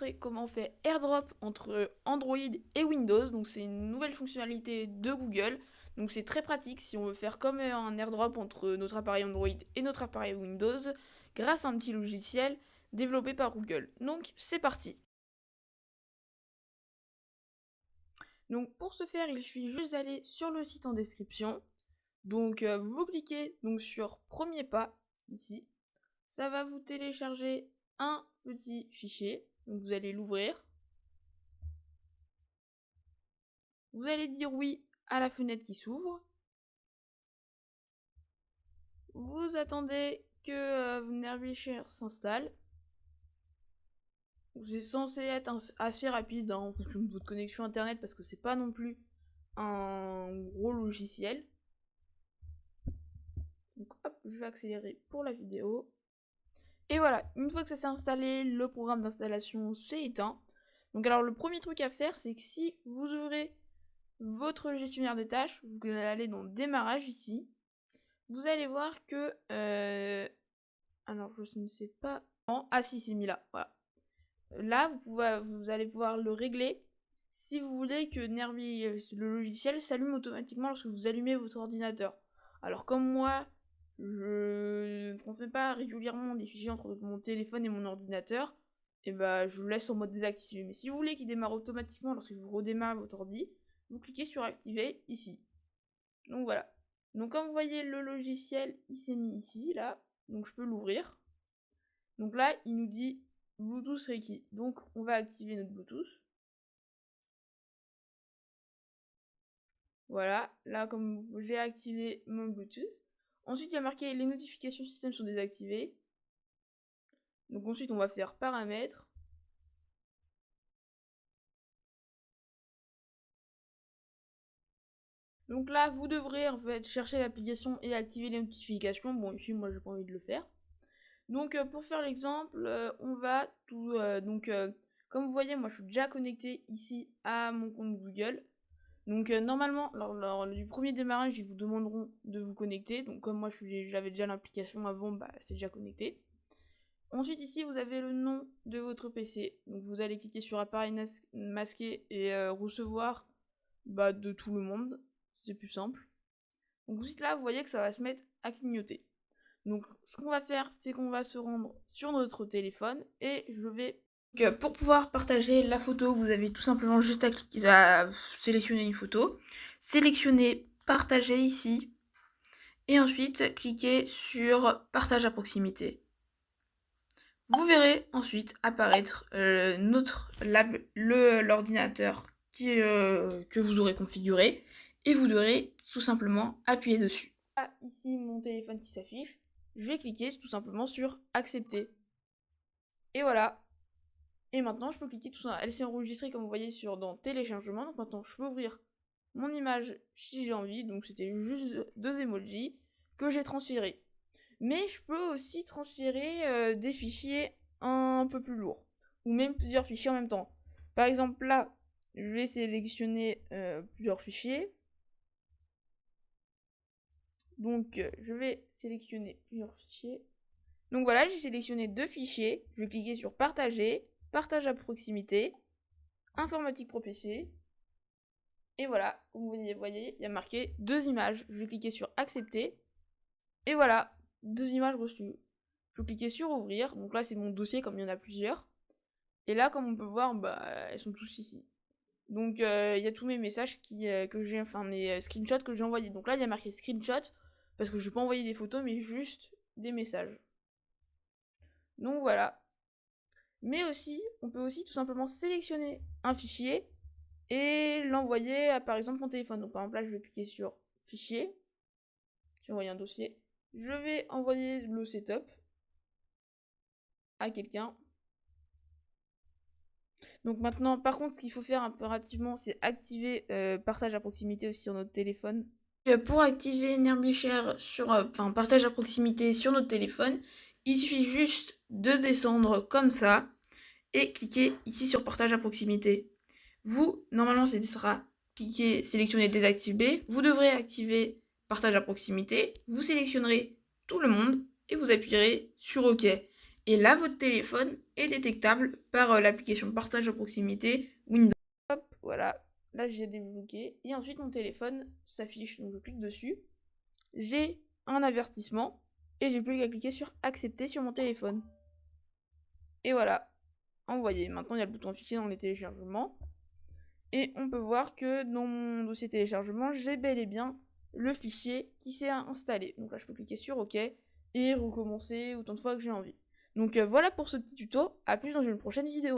montrer comment on fait AirDrop entre Android et Windows. Donc c'est une nouvelle fonctionnalité de Google. Donc c'est très pratique si on veut faire comme un AirDrop entre notre appareil Android et notre appareil Windows grâce à un petit logiciel développé par Google. Donc c'est parti. Donc pour ce faire, il suffit juste d'aller sur le site en description. Donc vous cliquez donc sur premier pas ici. Ça va vous télécharger un petit fichier. Donc vous allez l'ouvrir. Vous allez dire oui à la fenêtre qui s'ouvre. Vous attendez que NervShare s'installe. C'est censé être assez rapide en fonction de votre connexion internet parce que c'est pas non plus un gros logiciel. Donc hop, je vais accélérer pour la vidéo. Et voilà, une fois que ça s'est installé, le programme d'installation s'est éteint. Donc alors le premier truc à faire, c'est que si vous ouvrez votre gestionnaire des tâches, vous allez aller dans démarrage ici. Vous allez voir que alors je ne sais pas. Ah si, c'est mis là. Voilà. Là, vous allez pouvoir le régler si vous voulez que Nervi, le logiciel, s'allume automatiquement lorsque vous allumez votre ordinateur. Alors comme moi, je ne transmets pas régulièrement des fichiers entre mon téléphone et mon ordinateur, et bah je le laisse en mode désactivé. Mais si vous voulez qu'il démarre automatiquement lorsque vous redémarrez votre ordi, vous cliquez sur activer ici. Donc voilà. Donc comme vous voyez, le logiciel il s'est mis ici, là. Donc je peux l'ouvrir. Donc là, il nous dit Bluetooth requis. Donc on va activer notre Bluetooth. Voilà, là comme j'ai activé mon Bluetooth. Ensuite, il y a marqué les notifications système sont désactivées. Donc ensuite, on va faire paramètres. Donc là, vous devrez en fait chercher l'application et activer les notifications. Bon, ici, moi, j'ai pas envie de le faire. Donc pour faire l'exemple, on va tout comme vous voyez, moi je suis déjà connecté ici à mon compte Google. Donc normalement, lors du premier démarrage, ils vous demanderont de vous connecter. Donc comme moi j'avais déjà l'application avant, bah c'est déjà connecté. Ensuite ici, vous avez le nom de votre PC. Donc vous allez cliquer sur appareil masqué et recevoir de tout le monde. C'est plus simple. Donc ensuite là, vous voyez que ça va se mettre à clignoter. Donc ce qu'on va faire, c'est qu'on va se rendre sur notre téléphone et je vais... Donc, pour pouvoir partager la photo, vous avez tout simplement juste à sélectionner une photo, sélectionner partager ici et ensuite cliquer sur partage à proximité. Vous verrez ensuite apparaître l'ordinateur que vous aurez configuré et vous devrez tout simplement appuyer dessus. Là, ici mon téléphone qui s'affiche. Je vais cliquer tout simplement sur accepter. Et voilà. Et maintenant, je peux cliquer tout ça. Elle s'est enregistrée comme vous voyez dans téléchargement. Donc maintenant, je peux ouvrir mon image si j'ai envie. Donc c'était juste 2 emojis que j'ai transférés. Mais je peux aussi transférer des fichiers un peu plus lourds. Ou même plusieurs fichiers en même temps. Par exemple là, je vais sélectionner plusieurs fichiers. Donc je vais sélectionner plusieurs fichiers. Donc voilà, j'ai sélectionné 2 fichiers. Je vais cliquer sur partager, partage à proximité, informatique pro PC. Et voilà, comme vous voyez, il y a marqué 2 images. Je vais cliquer sur accepter. Et voilà, 2 images reçues. Je vais cliquer sur ouvrir. Donc là, c'est mon dossier comme il y en a plusieurs. Et là, comme on peut voir, elles sont tous ici. Donc il y a tous mes messages que j'ai, enfin mes screenshots que j'ai envoyés. Donc là, il y a marqué screenshot parce que je vais pas envoyer des photos, mais juste des messages. Donc voilà. Mais aussi, on peut aussi tout simplement sélectionner un fichier et l'envoyer à par exemple mon téléphone. Donc par exemple là, je vais cliquer sur fichier. Je vais envoyer un dossier. Je vais envoyer le setup à quelqu'un. Donc maintenant, par contre, ce qu'il faut faire impérativement, c'est activer partage à proximité aussi sur notre téléphone. Pour activer NervShare partage à proximité sur notre téléphone, il suffit juste de descendre comme ça et cliquer ici sur partage à proximité. Vous, normalement, ce sera cliquer, sélectionner désactiver. Vous devrez activer partage à proximité. Vous sélectionnerez tout le monde et vous appuierez sur OK. Et là, votre téléphone est détectable par l'application partage à proximité Windows. Hop, voilà. Là, j'ai débloqué. Et ensuite, mon téléphone s'affiche. Donc, je clique dessus. J'ai un avertissement. Et j'ai plus qu'à cliquer sur accepter sur mon téléphone. Et voilà. Envoyer. Maintenant, il y a le bouton fichier dans les téléchargements. Et on peut voir que dans mon dossier téléchargement, j'ai bel et bien le fichier qui s'est installé. Donc là, je peux cliquer sur OK et recommencer autant de fois que j'ai envie. Donc voilà pour ce petit tuto. À plus dans une prochaine vidéo.